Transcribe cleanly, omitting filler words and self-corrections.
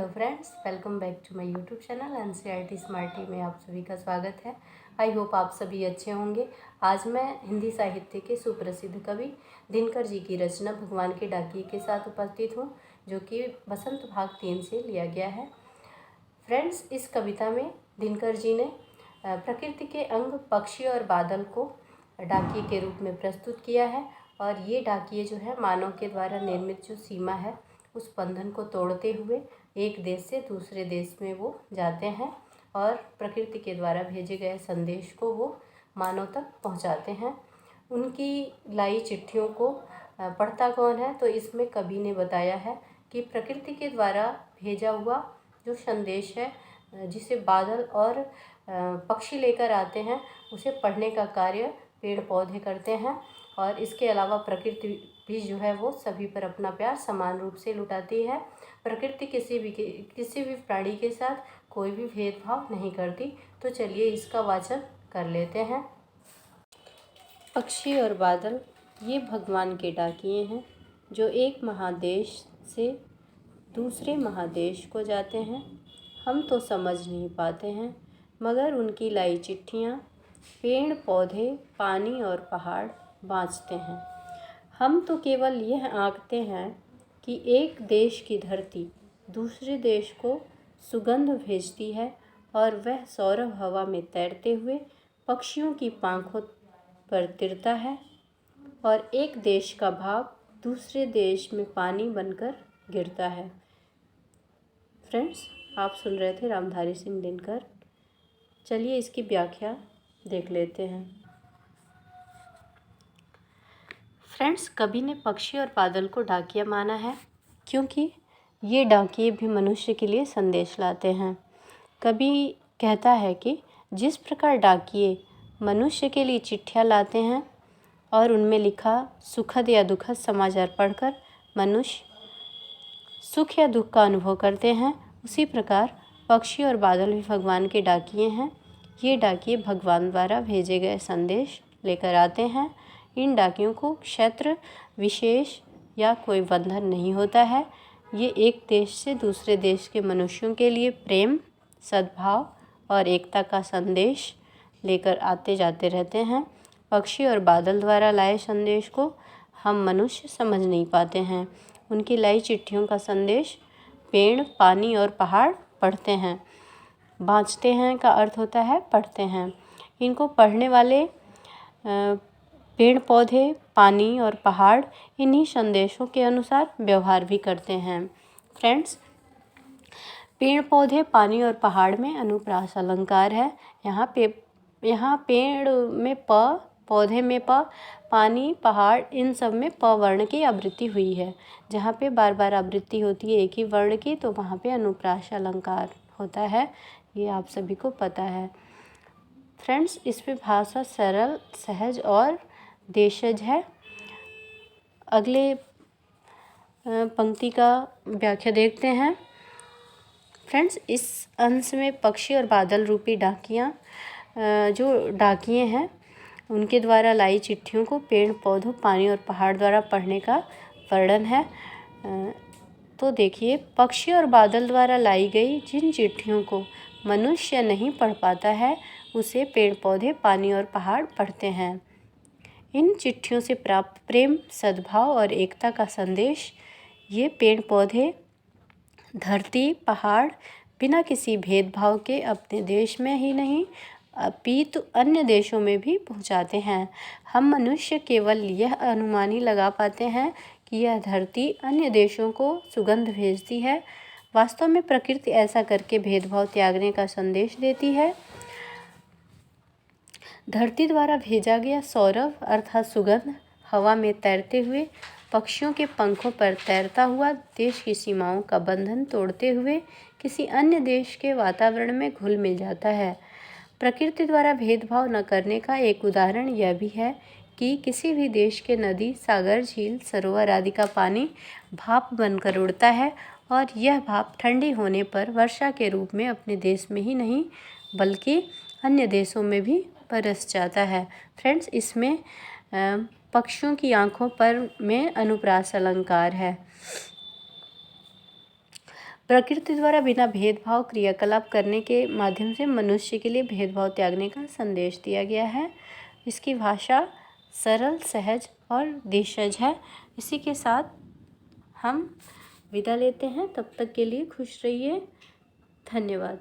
Hello friends, welcome back to my YouTube channel NCERT Smarty में आप सभी का स्वागत है। आई होप आप सभी अच्छे होंगे। आज मैं हिंदी साहित्य के सुप्रसिद्ध कवि दिनकर जी की रचना भगवान के डाकिये के साथ उपस्थित हूँ, जो कि बसंत भाग 3 से लिया गया है। फ्रेंड्स, इस कविता में दिनकर जी ने प्रकृति के अंग पक्षी और बादल को डाकिये के रूप में प्रस्तुत किया है। और ये डाकिये जो है मानव के द्वारा निर्मित जो सीमा है उस बंधन को तोड़ते हुए एक देश से दूसरे देश में वो जाते हैं और प्रकृति के द्वारा भेजे गए संदेश को वो मानव तक पहुंचाते हैं। उनकी लाई चिट्ठियों को पढ़ता कौन है, तो इसमें कवि ने बताया है कि प्रकृति के द्वारा भेजा हुआ जो संदेश है जिसे बादल और पक्षी लेकर आते हैं, उसे पढ़ने का कार्य पेड़ पौधे करते हैं। और इसके अलावा प्रकृति भी जो है वो सभी पर अपना प्यार समान रूप से लुटाती है। प्रकृति किसी भी प्राणी के साथ कोई भी भेदभाव नहीं करती। तो चलिए इसका वाचन कर लेते हैं। पक्षी और बादल ये भगवान के डाकिये हैं जो एक महादेश से दूसरे महादेश को जाते हैं। हम तो समझ नहीं पाते हैं, मगर उनकी लाई चिट्ठियाँ पेड़ पौधे पानी और पहाड़ बाँचते हैं। हम तो केवल यह आंकते हैं कि एक देश की धरती दूसरे देश को सुगंध भेजती है और वह सौरभ हवा में तैरते हुए पक्षियों की पांखों पर तिरता है और एक देश का भाव दूसरे देश में पानी बनकर गिरता है। फ्रेंड्स, आप सुन रहे थे रामधारी सिंह दिनकर। चलिए इसकी व्याख्या देख लेते हैं। फ्रेंड्स, कवि ने पक्षी और बादल को डाकिया माना है क्योंकि ये डाकिये भी मनुष्य के लिए संदेश लाते हैं। कवि कहता है कि जिस प्रकार डाकिये मनुष्य के लिए चिट्ठियाँ लाते हैं और उनमें लिखा सुखद या दुखद समाचार पढ़कर मनुष्य सुख या दुख का अनुभव करते हैं, उसी प्रकार पक्षी और बादल भी भगवान के डाकिये हैं। ये डाकिये भगवान द्वारा भेजे गए संदेश लेकर आते हैं। इन डाकियों को क्षेत्र विशेष या कोई बंधन नहीं होता है। ये एक देश से दूसरे देश के मनुष्यों के लिए प्रेम, सद्भाव और एकता का संदेश लेकर आते जाते रहते हैं। पक्षी और बादल द्वारा लाए संदेश को हम मनुष्य समझ नहीं पाते हैं। उनकी लाई चिट्ठियों का संदेश पेड़, पानी और पहाड़ पढ़ते हैं। बाँचते हैं का अर्थ होता है पढ़ते हैं। इनको पढ़ने वाले पेड़ पौधे, पानी और पहाड़ इन्हीं संदेशों के अनुसार व्यवहार भी करते हैं। फ्रेंड्स, पेड़ पौधे, पानी और पहाड़ में अनुप्रास अलंकार है। यहाँ पेड़ में प, पौधे में प, पानी, पहाड़ इन सब में प वर्ण की आवृत्ति हुई है। जहाँ पे बार बार आवृत्ति होती है एक ही वर्ण की, तो वहाँ पे अनुप्रास अलंकार होता है। ये आप सभी को पता है। फ्रेंड्स, इसमें भाषा सरल, सहज और देशज है। अगले पंक्ति का व्याख्या देखते हैं। फ्रेंड्स, इस अंश में पक्षी और बादल रूपी डाकियाँ जो डाकिये हैं उनके द्वारा लाई चिट्ठियों को पेड़ पौधों, पानी और पहाड़ द्वारा पढ़ने का वर्णन है। तो देखिए, पक्षी और बादल द्वारा लाई गई जिन चिट्ठियों को मनुष्य नहीं पढ़ पाता है उसे पेड़ पौधे, पानी और पहाड़ पढ़ते हैं। इन चिट्ठियों से प्राप्त प्रेम, सद्भाव और एकता का संदेश ये पेड़ पौधे, धरती, पहाड़ बिना किसी भेदभाव के अपने देश में ही नहीं अपितु अन्य देशों में भी पहुंचाते हैं। हम मनुष्य केवल यह अनुमान ही लगा पाते हैं कि यह धरती अन्य देशों को सुगंध भेजती है। वास्तव में प्रकृति ऐसा करके भेदभाव त्यागने का संदेश देती है। धरती द्वारा भेजा गया सौरभ अर्थात सुगंध हवा में तैरते हुए पक्षियों के पंखों पर तैरता हुआ देश की सीमाओं का बंधन तोड़ते हुए किसी अन्य देश के वातावरण में घुल मिल जाता है। प्रकृति द्वारा भेदभाव न करने का एक उदाहरण यह भी है कि किसी भी देश के नदी, सागर, झील, सरोवर आदि का पानी भाप बनकर उड़ता है और यह भाप ठंडी होने पर वर्षा के रूप में अपने देश में ही नहीं बल्कि अन्य देशों में भी बरस जाता है। फ्रेंड्स, इसमें पक्षियों की आँखों पर में अनुप्रास अलंकार है। प्रकृति द्वारा बिना भेदभाव क्रियाकलाप करने के माध्यम से मनुष्य के लिए भेदभाव त्यागने का संदेश दिया गया है। इसकी भाषा सरल, सहज और देशज है। इसी के साथ हम विदा लेते हैं। तब तक के लिए खुश रहिए। धन्यवाद।